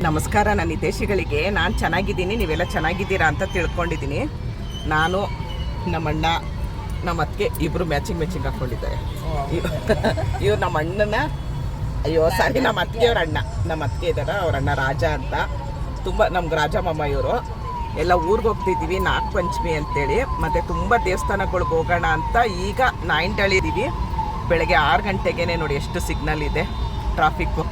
ನಮಸ್ಕಾರ ನನ್ನ ಹಿತೈಷಿಗಳಿಗೆ. ನಾನು ಚೆನ್ನಾಗಿದ್ದೀನಿ, ನೀವೆಲ್ಲ ಚೆನ್ನಾಗಿದ್ದೀರಾ ಅಂತ ತಿಳ್ಕೊಂಡಿದ್ದೀನಿ. ನಾನು ನಮ್ಮಣ್ಣ ನಮ್ಮ ಅತ್ತಿಗೆ ಇಬ್ಬರು ಮ್ಯಾಚಿಂಗ್ ಹಾಕ್ಕೊಂಡಿದ್ದಾರೆ. ಇವ್ರು ನಮ್ಮ ಅಣ್ಣನ ಸಾರಿ ನಮ್ಮ ಅತ್ತಿಗೆಯವ್ರ ಅಣ್ಣ, ನಮ್ಮ ಅತ್ತಿಗೆ ಇದ್ದಾರೆ, ಅವ್ರ ಅಣ್ಣ ರಾಜ ಅಂತ. ತುಂಬ ನಮ್ಗೆ ರಾಜ ಮಾಮ ಇವರು. ಎಲ್ಲ ಊರಿಗೆ ಹೋಗ್ತಿದ್ದೀವಿ ನಾಗ ಪಂಚಮಿ ಅಂತೇಳಿ. ಮತ್ತು ತುಂಬ ದೇವಸ್ಥಾನಗಳಿಗೆ ಹೋಗೋಣ ಅಂತ ಈಗ ನಾಯಿಂಟಳಿದ್ದೀವಿ. ಬೆಳಗ್ಗೆ 6 ಗಂಟೆಗೆ ನೋಡಿ ಎಷ್ಟು ಸಿಗ್ನಲ್ ಇದೆ, ಟ್ರಾಫಿಕ್ಕು.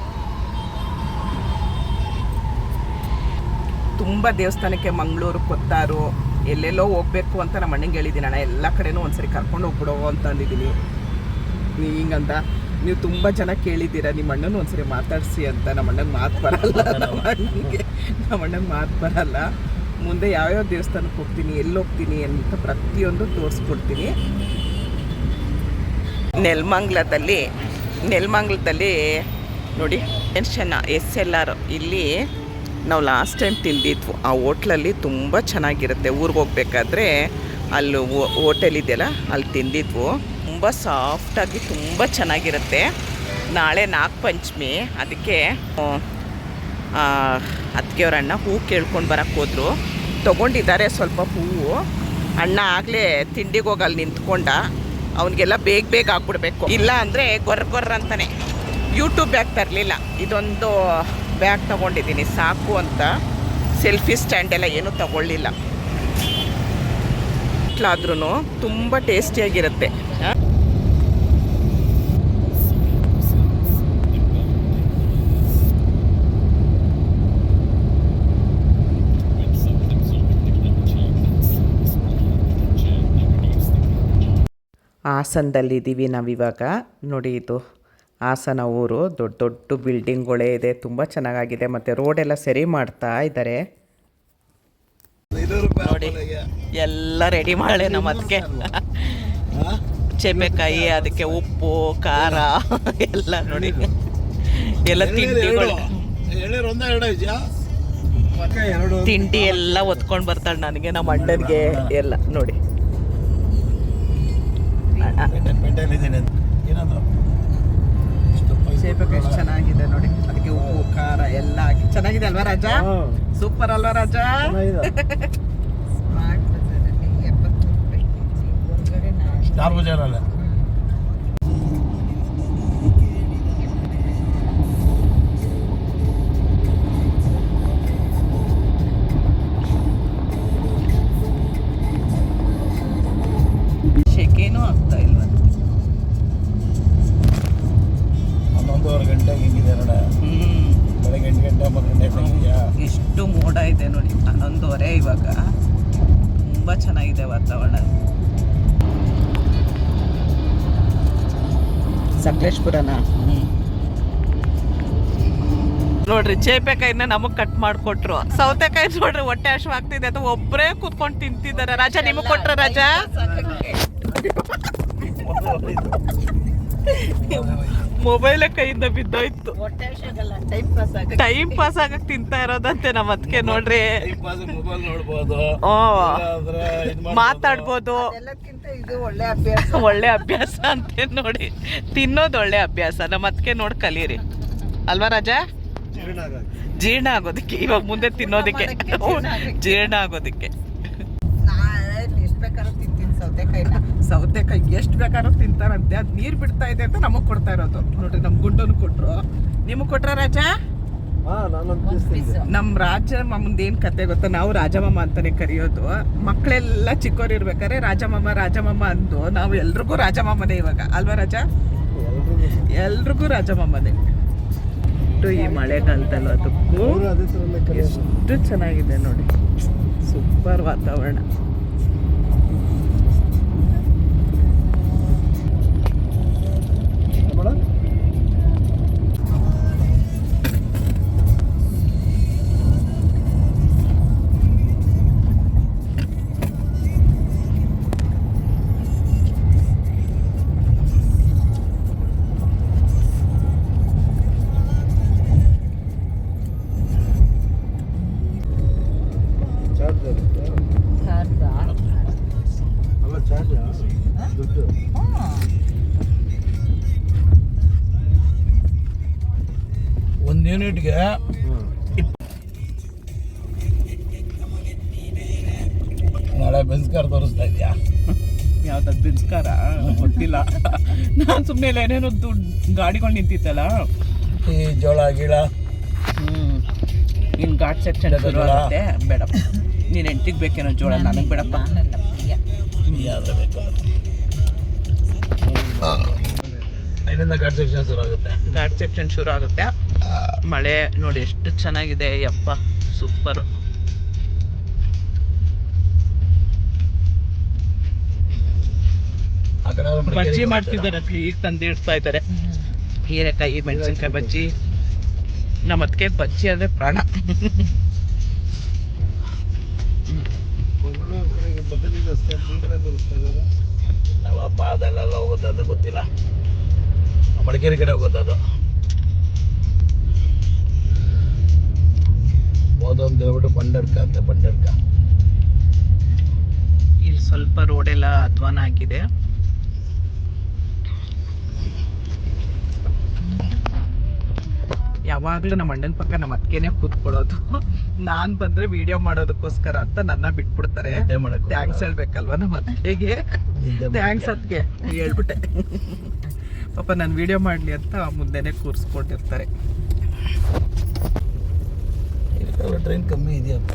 ತುಂಬ ದೇವಸ್ಥಾನಕ್ಕೆ ಮಂಗಳೂರು, ಕೊತ್ತಾರು ಎಲ್ಲೆಲ್ಲೋ ಹೋಗ್ಬೇಕು ಅಂತ ನಮ್ಮ ಅಣ್ಣಂಗೆ ಹೇಳಿದ್ದೀನಿ. ಅಣ್ಣ ಎಲ್ಲ ಕಡೆನೂ ಒಂದ್ಸರಿ ಕರ್ಕೊಂಡು ಹೋಗ್ಬಿಡೋ ಅಂತ ಅಂದಿದ್ದೀನಿ. ಹಿಂಗಂತ ನೀವು ತುಂಬ ಜನ ಕೇಳಿದ್ದೀರಾ ನಿಮ್ಮ ಅಣ್ಣನ ಒಂದ್ಸರಿ ಮಾತಾಡಿಸಿ ಅಂತ. ನಮ್ಮ ಅಣ್ಣಂಗೆ ಮಾತು ಬರಲ್ಲ, ನಮ್ಮ ಅಣ್ಣಂಗೆ ಮಾತು ಬರಲ್ಲ. ಮುಂದೆ ಯಾವ್ಯಾವ ದೇವಸ್ಥಾನಕ್ಕೆ ಹೋಗ್ತೀನಿ, ಎಲ್ಲಿ ಹೋಗ್ತೀನಿ ಅಂತ ಪ್ರತಿಯೊಂದು ತೋರಿಸ್ಕೊಡ್ತೀನಿ. ನೆಲಮಂಗ್ಲದಲ್ಲಿ ನೋಡಿ ಟೆನ್ಷನ್ SLR ಇಲ್ಲಿ ನಾವು ಲಾಸ್ಟ್ ಟೈಮ್ ತಿಂದಿದ್ವು. ಆ ಹೋಟ್ಲಲ್ಲಿ ತುಂಬ ಚೆನ್ನಾಗಿರುತ್ತೆ. ಊರಿಗೆ ಹೋಗ್ಬೇಕಾದ್ರೆ ಅಲ್ಲಿ ಹೋಟೆಲ್ ಇದೆಯಲ್ಲ ಅಲ್ಲಿ ತಿಂದಿದ್ವು. ತುಂಬ ಸಾಫ್ಟಾಗಿ ತುಂಬ ಚೆನ್ನಾಗಿರುತ್ತೆ. ನಾಳೆ ನಾಗ ಪಂಚಮಿ, ಅದಕ್ಕೆ ಅತ್ತಿಗೆಯವ್ರ ಅಣ್ಣ ಹೂ ಕೇಳ್ಕೊಂಡು ಬರೋಕ್ಕೆ ಹೋದ್ರು. ತೊಗೊಂಡಿದ್ದಾರೆ ಸ್ವಲ್ಪ ಹೂವು. ಅಣ್ಣ ಆಗಲೇ ತಿಂಡಿಗೆ ಹೋಗಿ ಅಲ್ಲಿ ನಿಂತ್ಕೊಂಡ. ಅವನಿಗೆಲ್ಲ ಬೇಗ ಆಗ್ಬಿಡ್ಬೇಕು, ಇಲ್ಲ ಅಂದರೆ ಗೊರ್ರ ಅಂತಾನೆ. ಯೂಟ್ಯೂಬ್ ಬ್ಯಾಗ್ ತರಲಿಲ್ಲ, ಇದೊಂದು ಬ್ಯಾಗ್ ತೊಗೊಂಡಿದ್ದೀನಿ ಸಾಕು ಅಂತ. ಸೆಲ್ಫಿ ಸ್ಟ್ಯಾಂಡ್ ಎಲ್ಲ ಏನೂ ತಗೊಳ್ಳಿಲ್ಲ. ಆದ್ರೂ ತುಂಬ ಟೇಸ್ಟಿಯಾಗಿರುತ್ತೆ. ಹಾಸನದಲ್ಲಿದ್ದೀವಿ ನಾವಿವಾಗ. ನೋಡಿ ಇದು ಹಾಸನ ಊರು. ದೊಡ್ಡ ದೊಡ್ಡ ಬಿಲ್ಡಿಂಗ್ಗಳೇ ಇದೆ, ತುಂಬ ಚೆನ್ನಾಗಿದೆ. ಮತ್ತು ರೋಡೆಲ್ಲ ಸರಿ ಮಾಡ್ತಾ ಇದ್ದಾರೆ. ನೋಡಿ ಎಲ್ಲ ರೆಡಿ ಮಾಡಳೆ ನಮ್ಮ ಅದಕ್ಕೆ. ಚೆಮೆಕಾಯಿ, ಅದಕ್ಕೆ ಉಪ್ಪು, ಖಾರ ಎಲ್ಲ ನೋಡಿ, ಎಲ್ಲ ತಿಂಡಿಗಳು. ತಿಂಡಿ ಎಲ್ಲ ಒತ್ಕೊಂಡು ಬರ್ತಾಳೆ ನನಗೆ, ನಮ್ಮ ಅಣ್ಣನಿಗೆ ಎಲ್ಲ ನೋಡಿ. ಸೇಬಕ್ಕೆ ಎಷ್ಟು ಚೆನ್ನಾಗಿದೆ ನೋಡಿ, ಅದಕ್ಕೆ ಉಪ್ಪು ಖಾರ ಎಲ್ಲ ಹಾಕಿ ಚೆನ್ನಾಗಿದೆ ಅಲ್ವಾ ರಾಜ? ಸೂಪರ್ ಅಲ್ವಾ ರಾಜ? ಶೆಕೆನೂ ಆಗ್ತಾ ಇಲ್ವ? 11:30 ಗಂಟೆಗೆ ಹೆಂಗಿದೆ ನೋಡ. ಬೆಳಗ್ಗೆ 8 ಗಂಟೆ 9 ಗಂಟೆ ಎಷ್ಟು ಮೋಡ ಇದೆ ನೋಡಿ. 11:30 ಇವಾಗ. ತುಂಬ ಚೆನ್ನಾಗಿದೆ ವಾತಾವರಣ. ಸಕಲೇಶ್ಪುರನ ನೋಡ್ರಿ, ಚೇಪೆಕಾಯಿನ ನಮಗ್ ಕಟ್ ಮಾಡಿಕೊಟ್ರು. ಸೌತೆಕಾಯಿ ನೋಡ್ರಿ ಹೊಟ್ಟೆ ಹಶ್ವಾಗ್ತಿದೆ ಅಂತ ಒಬ್ಬರೇ ಕೂತ್ಕೊಂಡು ತಿಂತಿದ್ದಾರೆ. ರಾಜ ನಿಮಗ್ ಕೊಟ್ರ ರಾಜ? ಮೊಬೈಲ್ ಕೈಯಿಂದ ಬಿದ್ದೋಯ್ತು. ಟೈಮ್ ಪಾಸ್ ಆಗಕ್ ತಿಂತಾ ಇರೋದಂತೆ ನಮ್ಮ ಅದಕ್ಕೆ ನೋಡ್ರಿ. ಮಾತಾಡ್ಬೋದು, ಒಳ್ಳೆ ಅಭ್ಯಾಸ ಅಂತೆ ನೋಡಿ. ತಿನ್ನೋದು ಒಳ್ಳೆ ಅಭ್ಯಾಸ. ನಮ್ಮ ಅದಕ್ಕೆ ನೋಡಿ ಕಲೀರಿ ಅಲ್ವಾ ರಾಜ? ಜೀರ್ಣ ಆಗೋದಕ್ಕೆ, ಇವಾಗ ಮುಂದೆ ತಿನ್ನೋದಕ್ಕೆ, ಜೀರ್ಣ ಆಗೋದಕ್ಕೆ. ಸೌತೆಕಾಯಿ ಎಷ್ಟು ಬೇಕಾದ್ರೂ ತಿಂತಾರಂತೆ. ಅದು ನೀರು ಬಿಡ್ತಾ ಇದೆ ಅಂತ ನಮಗ್ ಕೊಡ್ತಾ ಇರೋದು ನೋಡ್ರಿ. ನಮ್ ಗುಂಡನು ಕೊಟ್ರು. ನಿಮಗ್ ಕೊಟ್ರ ರಾಜ? ನಮ್ ರಾಜ ಮಾಮಂದ ಏನ್ ಕತೆ ಗೊತ್ತಾ? ನಾವು ರಾಜಮಾಮ ಅಂತಾನೆ ಕರೆಯೋದು. ಮಕ್ಕಳೆಲ್ಲ ಚಿಕ್ಕವ್ರು ಇರ್ಬೇಕಾದ್ರೆ ರಾಜಮಾಮ ಅಂದು ನಾವು ಎಲ್ರಿಗೂ ರಾಜಮಾಮನೇ ಇವಾಗ ಅಲ್ವಾ ರಾಜ? ಎಲ್ರಿಗೂ ರಾಜಮಾಮನೇ. ಈ ಮಳೆಗಾಲದಲ್ಲೂ ಅದಕ್ಕೂ ಎಷ್ಟು ಚೆನ್ನಾಗಿದೆ ನೋಡಿ. ಸೂಪರ್ ವಾತಾವರಣ. ಒಂದು ಯೂನಿಟ್ಗೆ ನಾಳೆ ಬೆನ್ಸ್ಕಾರ್ ತೋರಿಸ್ತಾ ಇದೆಯಾ? ಯಾವ್ದು ಬಿನ್ಸ್ಕಾರ ಗೊತ್ತಿಲ್ಲ. ನಾನು ಸುಮ್ಮನೆ ಏನೇನೋ ಗಾಡಿಗಳು ನಿಂತಿತ್ತಲ್ಲ. ಈ ಜೋಳ ಗೀಳ ಇನ್ನು ಘಾಟ್ ಸೆಕ್ಷನ್ ಶುರು ಆಗುತ್ತೆ. ಬೇಡಪ್ಪ, ನೀನು ಹೆಂಡ್ತಿಗೆ ಬೇಕೇನೋ ಜೋಳ, ನನಗೆ ಬೇಡಪ್ಪ. ಯಾವ್ದು ಬೇಕು ಇಲ್ಲಿಂದ ಘಾಟ್ ಸೆಕ್ಷನ್ ಶುರು ಆಗುತ್ತೆ. ಘಾಟ್ ಸೆಕ್ಷನ್ ಶುರು ಆಗುತ್ತೆ. ಮಳೆ ನೋಡಿ ಎಷ್ಟು ಚೆನ್ನಾಗಿದೆ ಯಪ್ಪ, ಸೂಪರ್. ಬಜ್ಜಿ ಮಾಡ್ತಿದ್ದಾರೆ, ಈಗ ತಂದು ಇಡ್ತಾ ಇದ್ದಾರೆ. ಹೀರೆಕಾಯಿ ಮೆಣಸಿನ್ಕಾಯಿ ಬಜ್ಜಿ. ನಮ್ಮ ಅದಕ್ಕೆ ಬಜ್ಜಿ ಅಂದರೆ ಪ್ರಾಣ. ನಾವಪ್ಪ ಅದೆಲ್ಲ ಹೋಗೋದು ಗೊತ್ತಿಲ್ಲ. ಮಡಿಕೇರಿ ಕಡೆ ಹೋಗೋದು. ಹೋದಂತ ಹೇಳ್ಬಿಟ್ಟು ಬಂಡರ್ಕ ಅಂತ ಬಂಡರ್ಕ. ಇಲ್ಲಿ ಸ್ವಲ್ಪ ರೋಡೆಲ್ಲ ಅಧ್ವಾನ ಆಗಿದೆ. ಯಾವಾಗಲೂ ನಮ್ಮ ಅಣ್ಣನ ಪಕ್ಕ ನಮ್ಮ ಅತ್ತಿಗೆನೇ ಕೂತ್ಕೊಳ್ಳೋದು. ನಾನು ಬಂದರೆ ವಿಡಿಯೋ ಮಾಡೋದಕ್ಕೋಸ್ಕರ ಅಂತ ನನ್ನ ಬಿಟ್ಬಿಡ್ತಾರೆ. ಥ್ಯಾಂಕ್ಸ್ ಹೇಳ್ಬೇಕಲ್ವ ನಮ್ಮ ಅತ್ತಿಗೆಗೆ. ಥ್ಯಾಂಕ್ಸ್ ಅದಕ್ಕೆ ಹೇಳ್ಬಿಟ್ಟೆ. ಪಾಪ ನಾನು ವಿಡಿಯೋ ಮಾಡಲಿ ಅಂತ ಮುಂದೆನೇ ಕೂರಿಸ್ಕೊಂಡಿರ್ತಾರೆ. ಟ್ರೈನ್ ಕಮ್ಮಿ ಇದೆಯಪ್ಪ.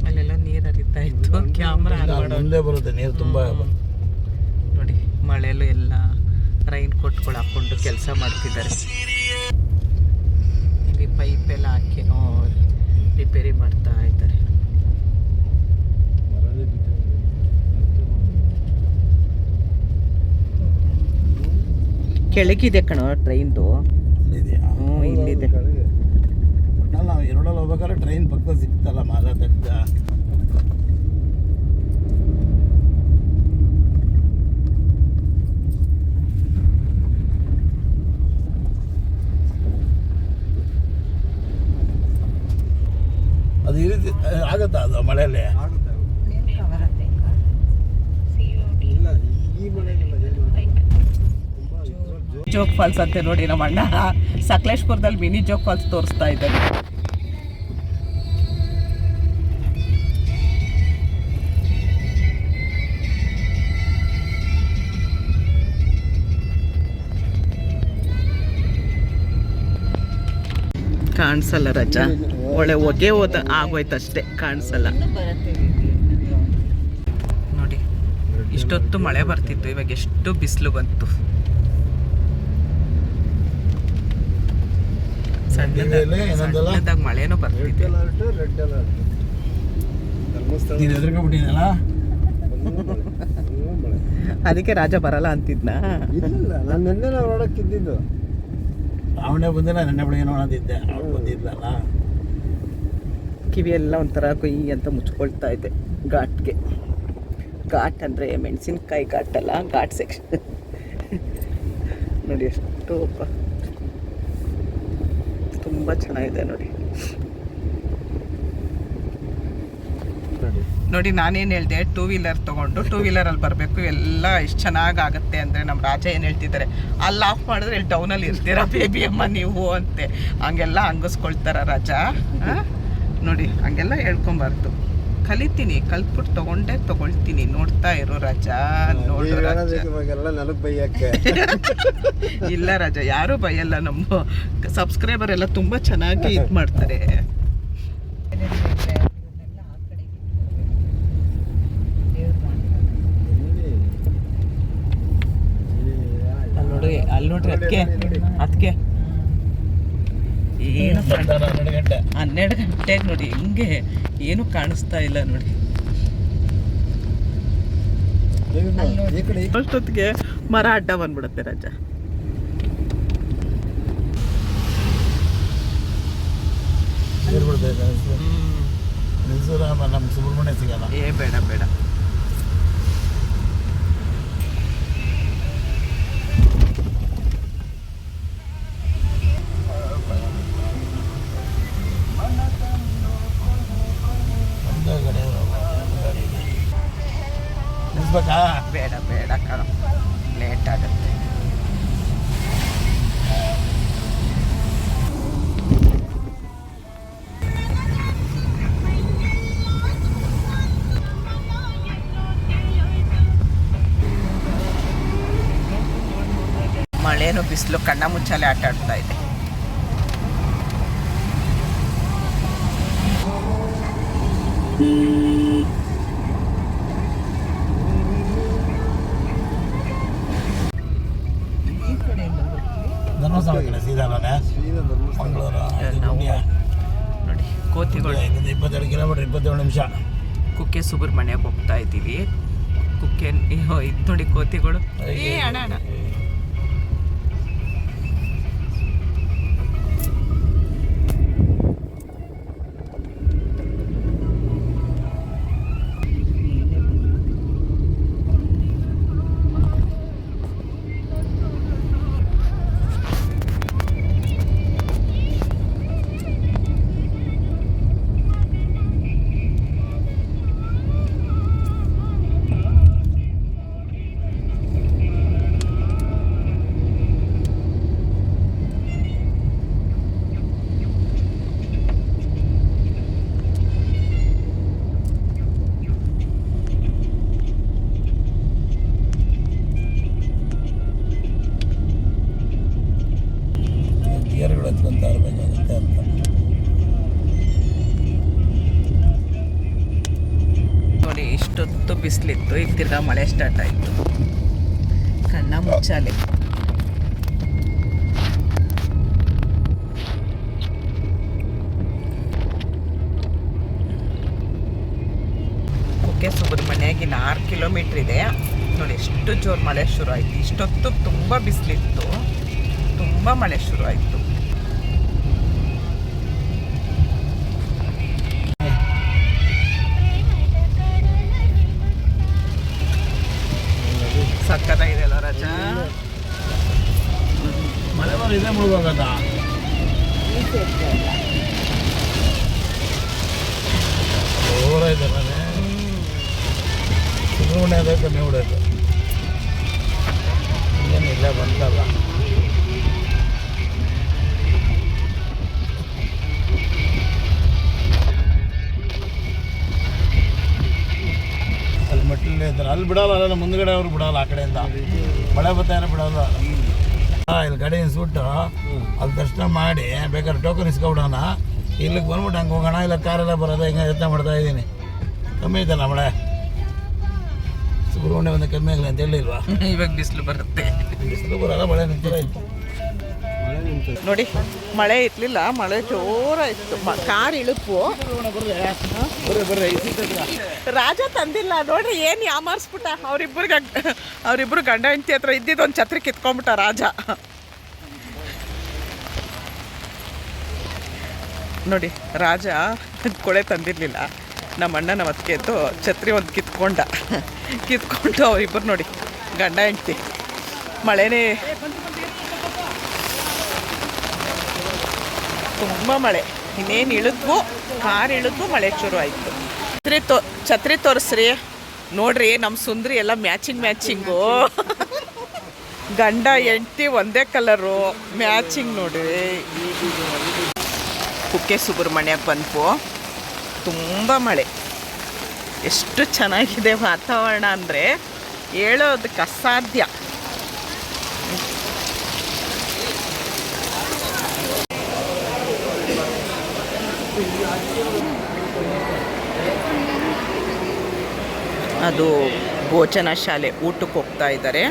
ಅಲ್ಲೆಲ್ಲ ನೀರು ಹರಿತಾ ಇತ್ತು. ಕ್ಯಾಮ್ರಾ ಮುಂದೆ ಬರುತ್ತೆ ನೀರು ತುಂಬ. ನೋಡಿ ಮಳೆಯಲ್ಲೂ ಎಲ್ಲ ರೈನ್ ಕೋಟ್ಗಳು ಹಾಕ್ಕೊಂಡು ಕೆಲಸ ಮಾಡ್ತಿದ್ದಾರೆ. ಇಲ್ಲಿ ಪೈಪ್ ಎಲ್ಲ ಹಾಕಿನೋ ರಿಪೇರಿ ಮಾಡ್ತಾ ಇದ್ದಾರೆ. ಕೆಳಗಿದೆ ಕಣೋ ಟ್ರೈನ್ದು. ಹ್ಞೂ ಇಲ್ಲಿದೆ. ನಾವು ಎರಡಲ್ಲಿ ಹೋಗ್ಬೇಕಾದ್ರೆ ಟ್ರೈನ್ ಪಕ್ಕದಲ್ಲಿ ಸಿಗ್ತಲ್ಲ ಮಾಲ ತೆಗ್ದ. ಅದು ಈ ರೀತಿ ಆಗುತ್ತಾ ಅದು ಮಳೆಯಲ್ಲಿ? ಜೋಗ್ ಫಾಲ್ಸ್ ಅಂತೆ ನೋಡಿ. ನಮ್ಮ ಅಣ್ಣ ಸಕಲೇಶ್ಪುರದಲ್ಲಿ ಮಿನಿ ಜೋಗ್ ಫಾಲ್ಸ್ ತೋರಿಸ್ತಾ ಇದ್ದಾರೆ. ಕಾಣಿಸಲ್ಲ ರಜಾ, ಒಳ್ಳೆ ಹೊಗೆ ಹೋದ ಆಗೋಯ್ತಷ್ಟೇ, ಕಾಣಿಸಲ್ಲ ನೋಡಿ. ಇಷ್ಟೊತ್ತು ಮಳೆ ಬರ್ತಿತ್ತು, ಇವಾಗ ಎಷ್ಟು ಬಿಸಿಲು ಬಂತು. ಸಣ್ಣದಾಗ ಮಳೆನೂ ಬರ್ತಿದೆ. ಅದಕ್ಕೆ ರಾಜ ಬರಲ್ಲ ಅಂತಿದ್ನ. ಅವನೇ ಬಂದಿಲ್ಲ, ನೆನ್ನೆ ಬೆಳಿಗ್ಗೆ ನೋಡೋದಿದ್ದೆ. ಅವ್ರು ಬಂದಿದ್ಲಲ್ಲ. ಕಿವಿ ಎಲ್ಲ ಒಂಥರ ಕೊಯ್ ಅಂತ ಮುಚ್ಕೊಳ್ತಾ ಇದೆ ಘಾಟ್ಗೆ. ಘಾಟ್ ಅಂದರೆ ಮೆಣಸಿನ್ಕಾಯಿ ಘಾಟ್ ಅಲ್ಲ, ಘಾಟ್ ಸೆಕ್ಷನ್. ನೋಡಿ ಎಷ್ಟು ತುಂಬ ಚೆನ್ನಾಗಿದೆ ನೋಡಿ. ನೋಡಿ ನಾನೇನು ಹೇಳಿದೆ, 2 ವೀಲರ್ ತೊಗೊಂಡು 2 ವೀಲರಲ್ಲಿ ಬರಬೇಕು, ಎಲ್ಲ ಎಷ್ಟು ಚೆನ್ನಾಗಾಗುತ್ತೆ ಅಂದರೆ ನಮ್ಮ ರಾಜ ಏನು ಹೇಳ್ತಿದ್ದಾರೆ, ಅಲ್ಲಿ ಆಫ್ ಮಾಡಿದ್ರೆ ಇಲ್ಲಿ ಡೌನಲ್ಲಿ ಇರ್ತೀರಾ ಬೇಬಿ ಅಮ್ಮ ನೀವು ಅಂತೆ. ಹಂಗೆಲ್ಲ ಹಂಗಿಸ್ಕೊಳ್ತಾರ ರಾಜ. ನೋಡಿ ಹಂಗೆಲ್ಲ ಹೇಳ್ಕೊಬಾರ್ದು. ಕಲಿತೀನಿ, ಕಲ್ತ್ಬಿಟ್ಟು ತೊಗೊಳ್ತೀನಿ. ನೋಡ್ತಾ ಇರೋ ರಾಜ, ನೋಡು ರಾಜ. ಇಲ್ಲ ರಾಜ, ಯಾರೂ ಬೈಯಲ್ಲ. ನಮ್ಮ ಸಬ್ಸ್ಕ್ರೈಬರ್ ಎಲ್ಲ ತುಂಬ ಚೆನ್ನಾಗಿ ಇದು ಮಾಡ್ತಾರೆ. ಅಲ್ಲಿ ನೋಡ್ರಿ ಅದಕ್ಕೆ ಏನು 12 ಗಂಟೆಗೆ ನೋಡಿ ಹಿಂಗೆ ಏನು ಕಾಣಿಸ್ತಾ ಇಲ್ಲ ನೋಡಿ. ಅಷ್ಟೊತ್ತಿಗೆ ಮರ ಅಡ್ಡ ಬಂದ್ಬಿಡುತ್ತೆ ರಾಜ. ನಮ್ಮ ಸುಬ್ರಹ್ಮಣ್ಯ ಸಿಗಲ್ಲ. ಬೇಡ ಬೇಡ. ಬೇಡ ಬೇಡ ಕಣ, ಲೇಟ್ ಆಗುತ್ತೆ. ಏನು ಬಿಸಿಲು ಕಣ್ಣ ಮುಚ್ಚಾಲೆ ಆಟ ಆಡ್ತಾ ಇದೆ. ಧರ್ಮಸ್ಥಳ ಕಡೆ ಸೀದಾ ಮಂಗಳೂರು ನೋಡಿ ಕೋತಿಗಳು 22 ಕಿಲೋಮೀಟರ್ 27 ನಿಮಿಷ. ಕುಕ್ಕೆ ಸುಬ್ರಹ್ಮಣ್ಯಕ್ಕೆ ಹೋಗ್ತಾ ಇದ್ದೀವಿ. ಕುಕ್ಕೆ ಇದು ನೋಡಿ ಕೋತಿಗಳು. ಅಣ್ಣ ಅಣ್ಣ ಗೇರ್ಗಳು ಹತ್ಕೊಂತ ಇರಬೇಕಾಗುತ್ತೆ ಅಂತ. ನೋಡಿ ಇಷ್ಟೊತ್ತು ಬಿಸಿಲಿತ್ತು, ಈಗ ತಿರ್ಗಾ ಮಳೆ ಸ್ಟಾರ್ಟ್ ಆಯಿತು. ಕಣ್ಣ ಮುಚ್ಚಾಲೆ. ಕುಕ್ಕೆ ಸುಬ್ರಹ್ಮಣ್ಯಗೆ 6 ಕಿಲೋಮೀಟ್ರ್ ಇದೆ. ನೋಡಿ ಎಷ್ಟು ಜೋರು ಮಳೆ ಶುರು ಆಯಿತು. ಇಷ್ಟೊತ್ತು ತುಂಬ ಬಿಸಿಲಿತ್ತು, ತುಂಬ ಮಳೆ ಶುರು ಆಯಿತು. ಸಕ್ಕತ್ತಾಗಿದೆಯಲ್ಲ ರಾಜ. ಮಳೆ ಬರೋ ಇದೇ ಮುಳುಗೋಗತ್ತಾ? ಜೋರೈತೆ ಮನೆ. ಸುಬ್ರಹ್ಮಣ್ಯ ಅದೇ ಕಮ್ಮಿ ಬಿಡೋದು ಏನಿಲ್ಲ ಬಂತಲ್ಲ. ಅಲ್ಲಿ ಮೆಟ್ಟಿಲೇ ಇದ್ದಾರೆ, ಅಲ್ಲಿ ಬಿಡಲ್ಲ. ಅಲ್ಲ ಮುಂದ್ಗಡೆ ಅವ್ರು ಬಿಡಲ್ಲ, ಆ ಕಡೆಯಿಂದ ಮಳೆ ಬರ್ತಾನೆ ಬಿಡಲ್ಲ. ಇಲ್ಲಿ ಗಾಡಿ ನಿಲ್ಸ್ಬಿಟ್ಟು ಅಲ್ಲಿ ದರ್ಶನ ಮಾಡಿ ಬೇಕಾದ್ರೆ ಟೋಕನ್ ಇಸ್ಕೊಬಿಡೋಣ. ಇಲ್ಲಿಗೆ ಬಂದ್ಬಿಟ್ಟು ಹಂಗೆ ಹೋಗೋಣ. ಇಲ್ಲ ಕಾರೆಲ್ಲ ಬರೋದು ಹಿಂಗೆ ಯತ್ನ ಮಾಡ್ತಾ ಇದ್ದೀನಿ. ಕಮ್ಮಿ ಐತಲ್ಲ ಮಳೆ. ಸುಬ್ರಹ್ಮಣ್ಯ ಒಂದು ಕಮ್ಮಿ ಆಗಲಿ ಅಂತ ಹೇಳಿಲ್ವಾ? ಇವಾಗ ಬಿಸಿಲು ಬರುತ್ತೆ. ಬಿಸಿಲು ಬರಲ್ಲ, ಮಳೆ ನಿಂತಿರ ಇತ್ತು. ನೋಡಿ ಮಳೆ ಇರ್ಲಿಲ್ಲ, ಮಳೆ ಜೋರಾಯಿತು. ಕಾರ್ ಇಳುಪು. ರಾಜ ತಂದಿಲ್ಲ ನೋಡ್ರಿ, ಏನು ಯಾಮಾರಿಸ್ಬಿಟ್ಟ. ಅವರಿಬ್ರು ಗಂಡ ಹೆಂಡತಿ ಹತ್ರ ಇದ್ದಿದ್ದು ಒಂದು ಛತ್ರಿ ಕಿತ್ಕೊಂಡ್ಬಿಟ್ಟ ರಾಜ. ನೋಡಿ ರಾಜ ಕೊಳೆ ತಂದಿರಲಿಲ್ಲ. ನಮ್ಮ ಅಣ್ಣ ನಮ್ಮ ಅತ್ತಿಗೆ ಎದ್ದು ಛತ್ರಿ ಒಂದು ಕಿತ್ಕೊಂಡು ಅವರಿಬ್ಬರು ನೋಡಿ ಗಂಡ ಹೆಂಡತಿ. ಮಳೆನೇ ತುಂಬ ಮಳೆ. ಇನ್ನೇನು ಇಳಿದ್ವು, ಕಾರ್ ಇಳಿದ್ವು, ಮಳೆ ಶುರು ಆಯಿತು. ಛತ್ರಿ ತೋರಿಸ್ರಿ ನೋಡ್ರಿ. ನಮ್ಮ ಸುಂದ್ರಿ ಎಲ್ಲ ಮ್ಯಾಚಿಂಗು. ಗಂಡ ಹೆಂಡ್ತಿ ಒಂದೇ ಕಲರು ಮ್ಯಾಚಿಂಗ್ ನೋಡ್ರಿ. ಕುಕ್ಕೆ ಸುಬ್ರಹ್ಮಣ್ಯಕ್ಕೆ ಬಂದ್ವು. ತುಂಬ ಮಳೆ. ಎಷ್ಟು ಚೆನ್ನಾಗಿದೆ ವಾತಾವರಣ ಅಂದರೆ ಹೇಳೋದಕ್ಕೆ ಅಸಾಧ್ಯ. ಅದು ಭೋಜನ ಶಾಲೆ, ಊಟಕ್ಕೆ ಹೋಗ್ತಾ ಇದ್ದಾರೆ.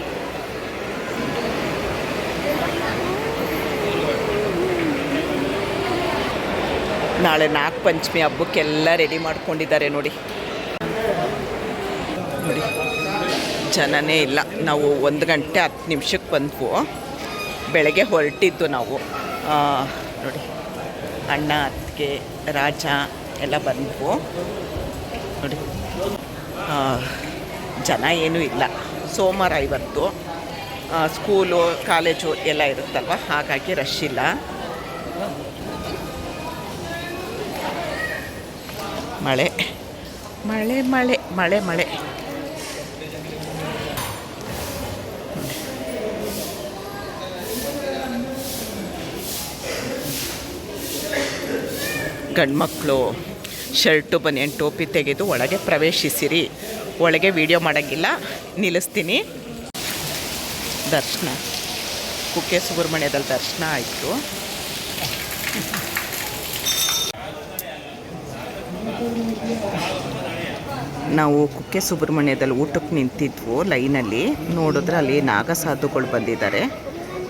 ನಾಳೆ ನಾಗ ಪಂಚಮಿ ಹಬ್ಬಕ್ಕೆಲ್ಲ ರೆಡಿ ಮಾಡ್ಕೊಂಡಿದ್ದಾರೆ ನೋಡಿ. ಜನನೇ ಇಲ್ಲ. ನಾವು 1 ಗಂಟೆ 10 ನಿಮಿಷಕ್ಕೆ ಬಂದ್ವು. ಬೆಳಗ್ಗೆ ಹೊರಟಿದ್ದು ನಾವು. ನೋಡಿ ಅಣ್ಣ ಅತ್ತಿಗೆ ರಾಜ ಎಲ್ಲ ಬಂದ್ವು ನೋಡಿ. ಜನ ಏನೂ ಇಲ್ಲ. ಸೋಮವಾರ ಇವತ್ತು ಸ್ಕೂಲು ಕಾಲೇಜು ಎಲ್ಲ ಇರುತ್ತಲ್ವ, ಹಾಗಾಗಿ ರಶ್ ಇಲ್ಲ. ಮಳೆ ಮಳೆ ಮಳೆ ಮಳೆ ಮಳೆ. ಗಂಡ್ಮಕ್ಕಳು ಶರ್ಟು ಬನಿಯನ್ ಟೋಪಿ ತೆಗೆದು ಒಳಗೆ ಪ್ರವೇಶಿಸಿರಿ. ಒಳಗೆ ವಿಡಿಯೋ ಮಾಡೋಂಗಿಲ್ಲ, ನಿಲ್ಲಿಸ್ತೀನಿ. ದರ್ಶನ ಕುಕ್ಕೆ ಸುಬ್ರಹ್ಮಣ್ಯದಲ್ಲಿ ದರ್ಶನ ಆಯಿತು. ನಾವು ಕುಕ್ಕೆ ಸುಬ್ರಹ್ಮಣ್ಯದಲ್ಲಿ ಊಟಕ್ಕೆ ನಿಂತಿದ್ವು ಲೈನಲ್ಲಿ. ನೋಡಿದ್ರೆ ಅಲ್ಲಿ ನಾಗಸಾಧುಗಳು ಬಂದಿದ್ದಾರೆ.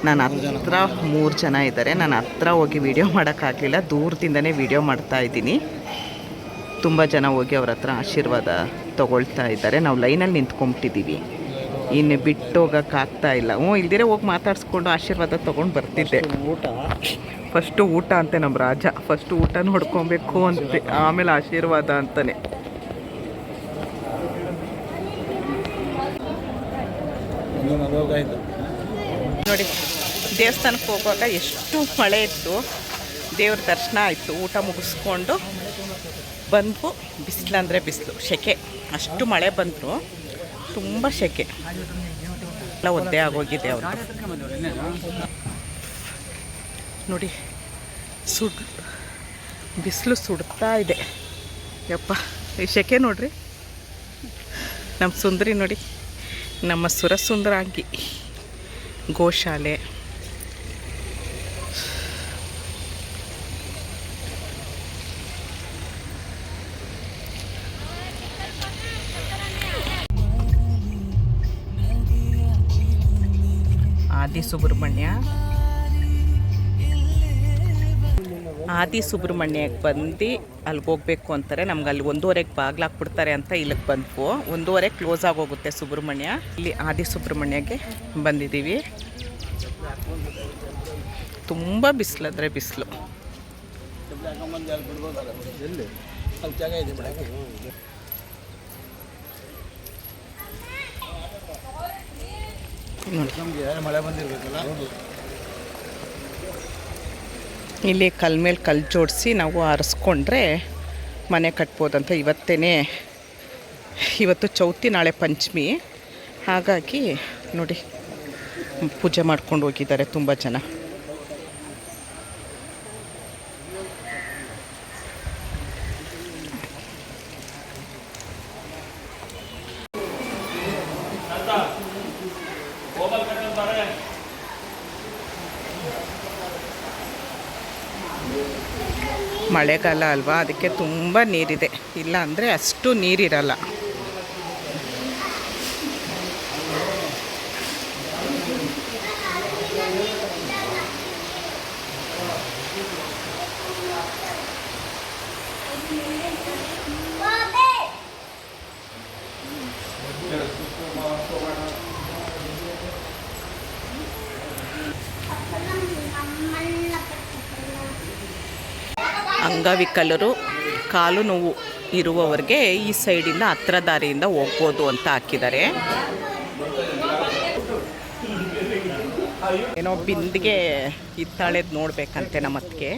ನಾನು ಹತ್ರ 3 ಜನ ಇದ್ದಾರೆ. ನಾನು ಹತ್ರ ಹೋಗಿ ವೀಡಿಯೋ ಮಾಡೋಕ್ಕಾಗಲಿಲ್ಲ, ದೂರದಿಂದನೇ ವೀಡಿಯೋ ಮಾಡ್ತಾಯಿದ್ದೀನಿ. ತುಂಬ ಜನ ಹೋಗಿ ಅವ್ರ ಹತ್ರ ಆಶೀರ್ವಾದ ತೊಗೊಳ್ತಾ ಇದ್ದಾರೆ. ನಾವು ಲೈನಲ್ಲಿ ನಿಂತ್ಕೊಂಬಿಟ್ಟಿದ್ದೀವಿ, ಇನ್ನು ಬಿಟ್ಟು ಹೋಗೋಕ್ಕಾಗ್ತಾ ಇಲ್ಲ. ಇಲ್ದಿರೆ ಹೋಗಿ ಮಾತಾಡಿಸ್ಕೊಂಡು ಆಶೀರ್ವಾದ ತೊಗೊಂಡು ಬರ್ತಿದ್ದೆ. ಫಸ್ಟು ಊಟ ಅಂತೆ ನಮ್ಮ ರಾಜ, ಫಸ್ಟು ಊಟ ನೋಡ್ಕೊಬೇಕು ಅಂತೆ, ಆಮೇಲೆ ಆಶೀರ್ವಾದ ಅಂತಾನೆ. ನೋಡಿ, ದೇವಸ್ಥಾನಕ್ಕೆ ಹೋಗುವಾಗ ಎಷ್ಟು ಮಳೆ ಇತ್ತು. ದೇವ್ರ ದರ್ಶನ ಆಯಿತು, ಊಟ ಮುಗಿಸ್ಕೊಂಡು ಬಂದು ಬಿಸಿಲಂದರೆ ಬಿಸಿಲು, ಸೆಕೆ. ಅಷ್ಟು ಮಳೆ ಬಂದರು, ತುಂಬ ಸೆಕೆ ಎಲ್ಲ ಒದ್ದೆ ಆಗೋಗಿದೆ ಅವ್ರದ್ದು. ನೋಡಿ, ಬಿಸಿಲು ಸುಡ್ತಾ ಇದೆ. ಯಪ್ಪ, ಈ ಸೆಕೆ ನೋಡ್ರಿ. ನಮ್ಮ ಸುಂದರಿ ನೋಡಿ, ನಮ್ಮ ಸುರಸುಂದರಾಂಗಿ ಗೋಶಾಲೆ. ಆದಿ ಸುಬ್ರಹ್ಮಣ್ಯಕ್ಕೆ ಬಂದು ಅಲ್ಲಿಗೆ ಹೋಗ್ಬೇಕು ಅಂತಾರೆ. ನಮ್ಗೆ ಅಲ್ಲಿ 1:30ಗೆ ಬಾಗ್ಲಾಕ್ಬಿಡ್ತಾರೆ ಅಂತ ಇಲ್ಲಿಗೆ ಬಂದ್ವು. 1:30 ಕ್ಲೋಸ್ ಆಗೋಗುತ್ತೆ ಸುಬ್ರಹ್ಮಣ್ಯ. ಇಲ್ಲಿ ಆದಿ ಸುಬ್ರಹ್ಮಣ್ಯಕ್ಕೆ ಬಂದಿದ್ದೀವಿ. ತುಂಬ ಬಿಸಿಲಂದರೆ ಬಿಸಿಲು. ಮಳೆ ಬಂದಿರಬೇಕಲ್ಲ. ಇಲ್ಲಿ ಕಲ್ ಮೇಲೆ ಕಲ್ಲು ಜೋಡಿಸಿ ನಾವು ಆರಿಸ್ಕೊಂಡ್ರೆ ಮನೆ ಕಟ್ಬೋದಂತ. ಇವತ್ತು ಚೌತಿ, ನಾಳೆ ಪಂಚಮಿ. ಹಾಗಾಗಿ ನೋಡಿ, ಪೂಜೆ ಮಾಡ್ಕೊಂಡು ಹೋಗಿದ್ದಾರೆ ತುಂಬ ಜನ. ಮಳೆಗಾಲ ಅಲ್ವಾ, ಅದಕ್ಕೆ ತುಂಬ ನೀರಿದೆ. ಇಲ್ಲ ಅಂದರೆ ಅಷ್ಟು ನೀರಿರಲ್ಲ. ಅಂಗವಿಕಲರು, ಕಾಲು ನೋವು ಇರುವವರಿಗೆ ಈ ಸೈಡಿಂದ ಹತ್ರ ದಾರಿಯಿಂದ ಹೋಗ್ಬೋದು ಅಂತ ಹಾಕಿದ್ದಾರೆ. ಏನೋ ಬಿಂದಿಗೆ ಹಿತ್ತಾಳೆದು ನೋಡಬೇಕಂತೆ ನಮ್ಮತ್ತಿಗೆ,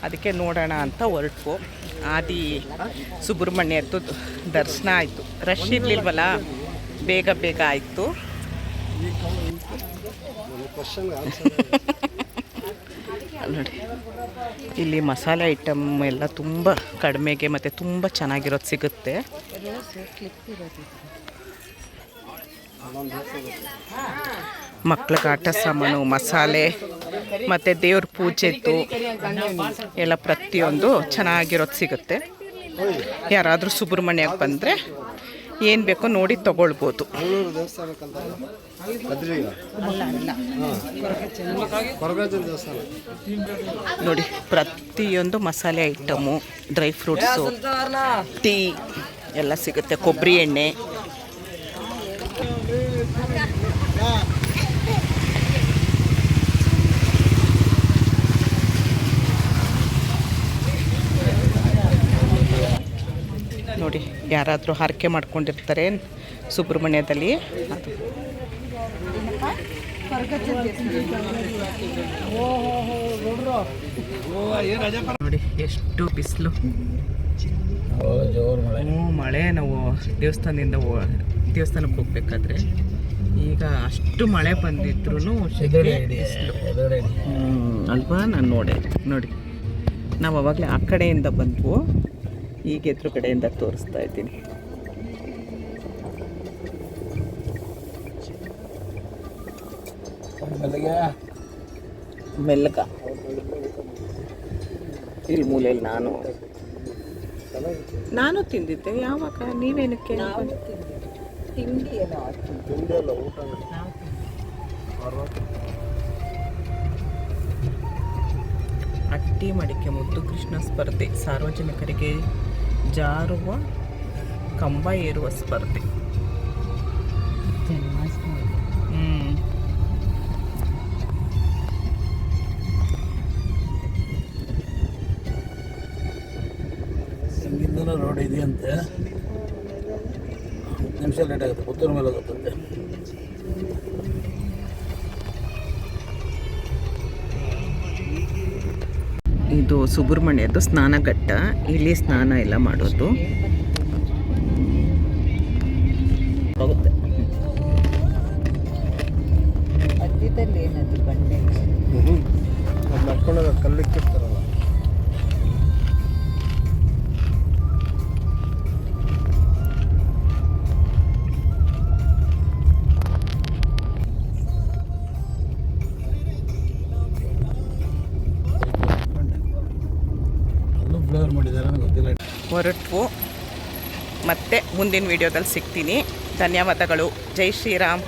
ಅದಕ್ಕೆ ನೋಡೋಣ ಅಂತ ಹೊರಟು. ಆದಿ ಸುಬ್ರಹ್ಮಣ್ಯದ್ದು ದರ್ಶನ ಆಯಿತು. ರಶ್ ಇರಲಿಲ್ವಲ್ಲ, ಬೇಗ ಆಯಿತು. ನೋಡಿ, ಇಲ್ಲಿ ಮಸಾಲೆ ಐಟಮ್ ಎಲ್ಲ ತುಂಬ ಕಡಿಮೆಗೆ ಮತ್ತು ತುಂಬ ಚೆನ್ನಾಗಿರೋದು ಸಿಗುತ್ತೆ. ಮಕ್ಳಿಗೆ ಆಟ ಸಾಮಾನು, ಮಸಾಲೆ ಮತ್ತು ದೇವ್ರ ಪೂಜೆದ್ದು ಎಲ್ಲ ಪ್ರತಿಯೊಂದು ಚೆನ್ನಾಗಿರೋದು ಸಿಗುತ್ತೆ. ಯಾರಾದರೂ ಸುಬ್ರಹ್ಮಣ್ಯಕ್ಕೆ ಬಂದರೆ ಏನು ಬೇಕೋ ನೋಡಿ ತೊಗೊಳ್ಬೋದು. ನೋಡಿ, ಪ್ರತಿಯೊಂದು ಮಸಾಲೆ ಐಟಮು, ಡ್ರೈ ಫ್ರೂಟ್ಸು, ಟೀ ಎಲ್ಲ ಸಿಗುತ್ತೆ. ಕೊಬ್ಬರಿ ಎಣ್ಣೆ. ನೋಡಿ, ಯಾರಾದರೂ ಹರಕೆ ಮಾಡ್ಕೊಂಡಿರ್ತಾರೆ ಸುಬ್ರಹ್ಮಣ್ಯದಲ್ಲಿ. ನೋಡಿ ಎಷ್ಟು ಬಿಸಿಲು, ಮಳೆ. ನಾವು ದೇವಸ್ಥಾನಕ್ಕೆ ಹೋಗ್ಬೇಕಾದ್ರೆ ಈಗ ಅಷ್ಟು ಮಳೆ ಬಂದಿದ್ರು ಅಲ್ವಾ. ನಾನು ನೋಡಿ, ನಾವು ಅವಾಗಲೇ ಆ ಕಡೆಯಿಂದ ಬಂದ್ವು, ಈಗ ಎದುರು ಕಡೆಯಿಂದ ತೋರಿಸ್ತಾ ಇದ್ದೀನಿ. ಅಲ್ಲಿಗೆ ಮೆಲ್ಲಕ ಇಲ್ಲಿ ಮೂಲೆಯಲ್ಲಿ ನಾನು ತಿಂದಿದ್ದೆ ಯಾವಾಗ ನೀವೇನಕ್ಕೆ ತಿಂಡಿ ಏನೋ ತಿಂಡಿ ಅಲ್ಲ ಊಟ ಅಟ್ಟಿ ಮಡಿಕೆ ಮುದ್ದು ಕೃಷ್ಣ ಸ್ಪರ್ಧೆ, ಸಾರ್ವಜನಿಕರಿಗೆ ಜಾರುವ ಕಂಬ ಏರುವ ಸ್ಪರ್ಧೆ. ಹಿಂಗಿಂದಲೂ ರೋಡ್ ಇದೆಯಂತೆ, 10 ನಿಮಿಷ ಲೇಟ್ ಆಗುತ್ತೆ, ಪುತ್ತೂರು ಮೇಲೆ ಹೋಗುತ್ತಂತೆ. ಇದು ಸುಬ್ರಹ್ಮಣ್ಯದ್ದು ಸ್ನಾನಘಟ್ಟ, ಇಲ್ಲಿ ಸ್ನಾನ ಎಲ್ಲ ಮಾಡೋದು. ಹೋಗುತ್ತೆ ಮಧ್ಯದಲ್ಲಿ ಏನದು ಬಂಡೆ ನಡ್ಕೊಂಡಾಗ ಕಲ್ಲಿಕ್ಕಿರ್ತಾರಲ್ಲ, ಅಲ್ಲೂ ಫ್ಲೇವರ್ ಮಾಡಿದ್ದಾರೆ ನನಗೆ ಗೊತ್ತಿಲ್ಲ. ಹೊರಟು ಮತ್ತೆ ಮುಂದಿನ ವಿಡಿಯೋದಲ್ಲಿ ಸಿಗ್ತೀನಿ. ಧನ್ಯವಾದಗಳು. ಜೈ ಶ್ರೀರಾಮ್.